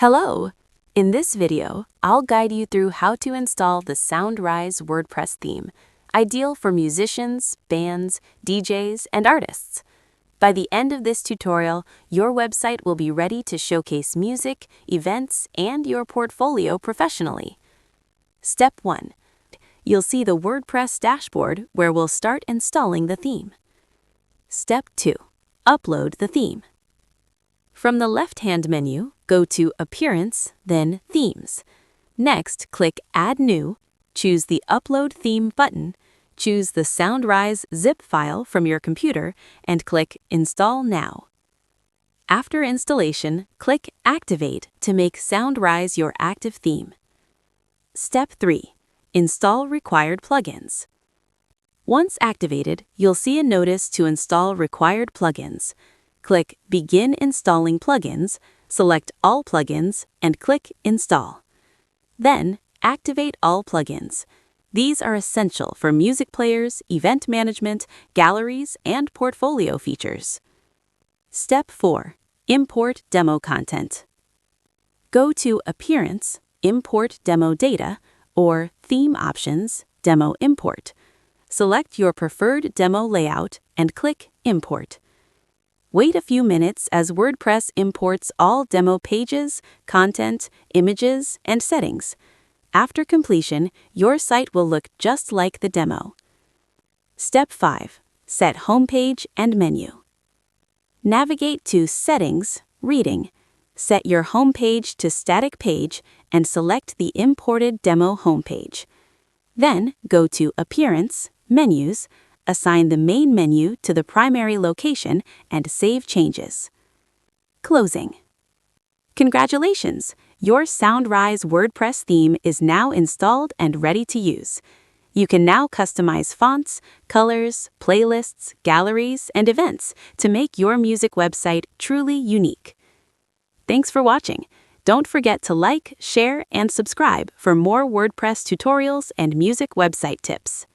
Hello! In this video, I'll guide you through how to install the SoundRise WordPress theme, ideal for musicians, bands, DJs, and artists. By the end of this tutorial, your website will be ready to showcase music, events, and your portfolio professionally. Step 1. You'll see the WordPress dashboard where we'll start installing the theme. Step 2. Upload the theme. From the left-hand menu, go to Appearance, then Themes. Next, click Add New, choose the Upload Theme button, choose the SoundRise zip file from your computer, and click Install Now. After installation, click Activate to make SoundRise your active theme. Step 3. Install required plugins. Once activated, you'll see a notice to install required plugins. Click Begin Installing Plugins, select All Plugins, and click Install. Then, activate all plugins. These are essential for music players, event management, galleries, and portfolio features. Step 4. Import demo content. Go to Appearance, Import Demo Data, or Theme Options, Demo Import. Select your preferred demo layout and click Import. Wait a few minutes as WordPress imports all demo pages, content, images, and settings. After completion, your site will look just like the demo. Step 5. Set homepage and menu. Navigate to Settings, Reading. Set your homepage to Static Page and select the imported demo homepage. Then go to Appearance, Menus, assign the main menu to the primary location, and save changes. Closing. Congratulations! Your SoundRise WordPress theme is now installed and ready to use. You can now customize fonts, colors, playlists, galleries, and events to make your music website truly unique. Thanks for watching. Don't forget to like, share, and subscribe for more WordPress tutorials and music website tips.